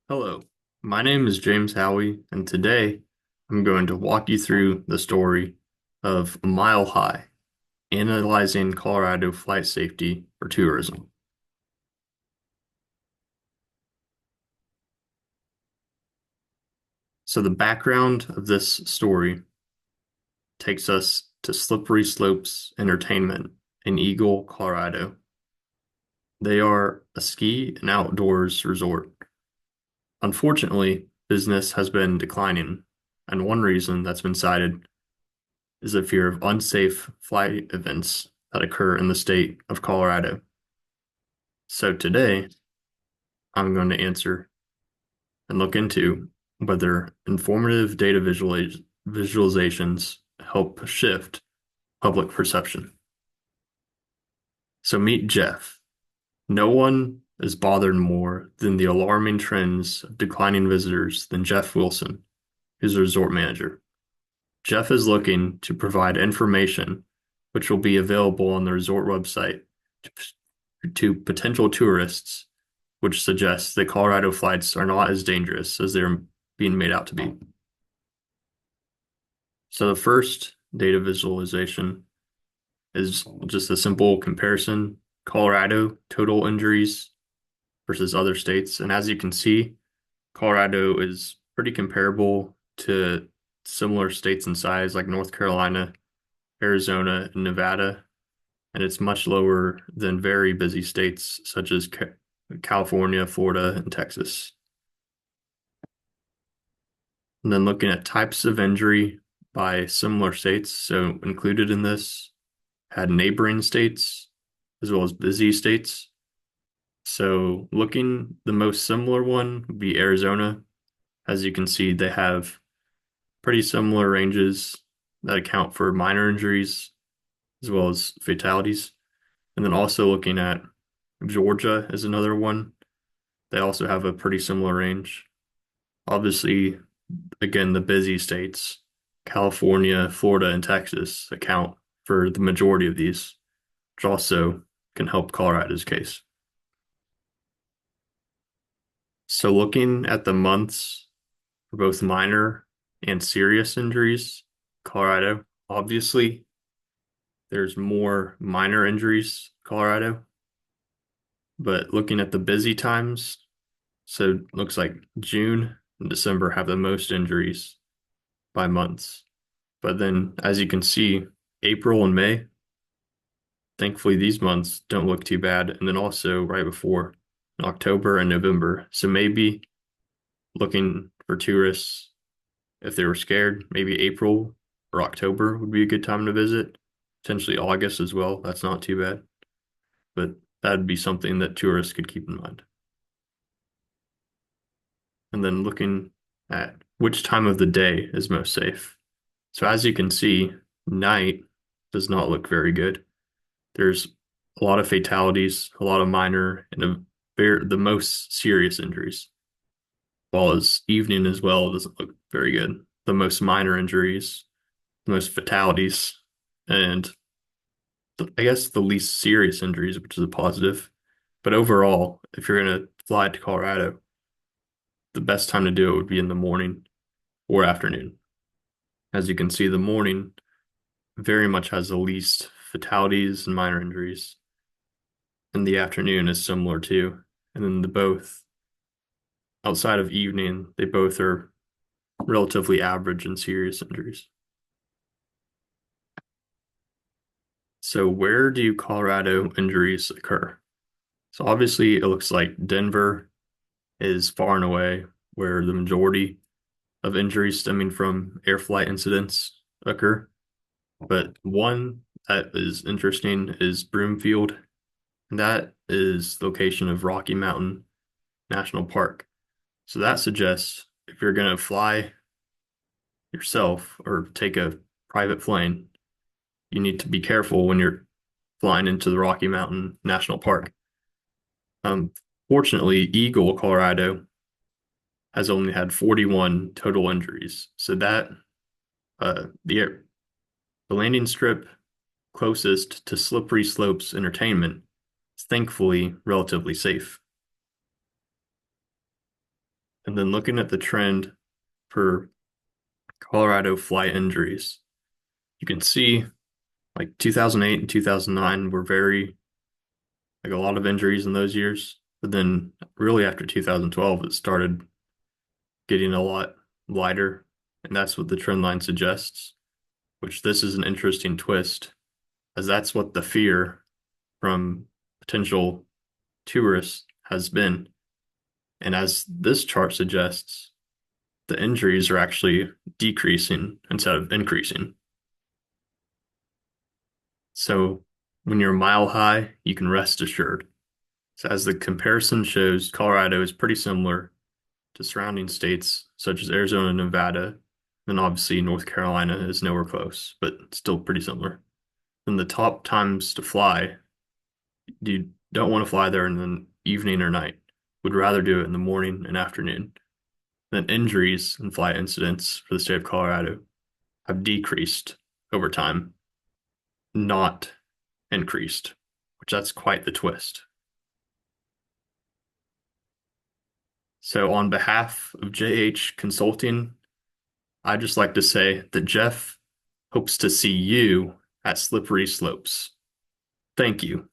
Hello, my name is James Howie, and today I'm going to walk you through the story of Mile High, analyzing Colorado flight safety for tourism. So the background of this story takes us to Slippery Slopes Entertainment in Eagle, Colorado. They are a ski and outdoors resort. Unfortunately, business has been declining, and one reason that's been cited is a fear of unsafe flight events that occur in the state of Colorado. So today, I'm going to answer and look into whether informative data visualizations help shift public perception. So meet Jeff. No one is bothered more than the alarming trends of declining visitors than Jeff Wilson, who's a resort manager. Jeff is looking to provide information which will be available on the resort website to potential tourists, which suggests that Colorado flights are not as dangerous as they're being made out to be. So the first data visualization is just a simple comparison, Colorado total injuries versus other states. And as you can see, Colorado is pretty comparable to similar states in size like North Carolina, Arizona, and Nevada, and it's much lower than very busy states such as California, Florida, and Texas. And then looking at types of injury by similar states, so included in this had neighboring states as well as busy states. So looking, the most similar one would be Arizona. As you can see, they have pretty similar ranges that account for minor injuries as well as fatalities. And then also looking at Georgia is another one. They also have a pretty similar range. Obviously, again, the busy states, California, Florida, and Texas account for the majority of these, which also can help Colorado's case. So looking at the months for both minor and serious injuries, Colorado, obviously there's more minor injuries, Colorado, but looking at the busy times, so it looks like June and December have the most injuries by months. But then, as you can see, April and May, thankfully, these months don't look too bad. And then also right before October and November. So maybe looking for tourists, if they were scared, maybe April or October would be a good time to visit. Potentially August as well. That's not too bad. But that'd be something that tourists could keep in mind. And then looking at which time of the day is most safe. So as you can see, night does not look very good. There's a lot of fatalities, a lot of minor, and the most serious injuries. While as evening as well doesn't look very good. The most minor injuries, the most fatalities, and I guess the least serious injuries, which is a positive. But overall, if you're going to fly to Colorado, the best time to do it would be in the morning or afternoon. As you can see, the morning very much has the least fatalities and minor injuries, and the afternoon is similar too. And then the both outside of evening, they both are relatively average and serious injuries. So where do Colorado injuries occur? So obviously it looks like Denver is far and away where the majority of injuries stemming from air flight incidents occur. But one that is interesting is Broomfield, and that is the location of Rocky Mountain National Park. So that suggests if you're going to fly yourself or take a private plane, you need to be careful when you're flying into the Rocky Mountain National Park. Um, Fortunately, Eagle, Colorado, has only had 41 total injuries. So that the landing strip closest to Slippery Slopes Entertainment is thankfully relatively safe. And then looking at the trend for Colorado flight injuries, you can see like 2008 and 2009 were very, like a lot of injuries in those years. But then really after 2012, it started getting a lot lighter. And that's what the trend line suggests, which this is an interesting twist, as that's what the fear from potential tourists has been. And as this chart suggests, the injuries are actually decreasing instead of increasing. So when you're mile high, you can rest assured. So as the comparison shows, Colorado is pretty similar to surrounding states such as Arizona and Nevada. Then obviously North Carolina is nowhere close, but still pretty similar. Then the top times to fly, you don't want to fly there in the evening or night. Would rather do it in the morning and afternoon. Then injuries and flight incidents for the state of Colorado have decreased over time, not increased, which that's quite the twist. So on behalf of JH Consulting, I'd just like to say that Jeff hopes to see you at Slippery Slopes. Thank you.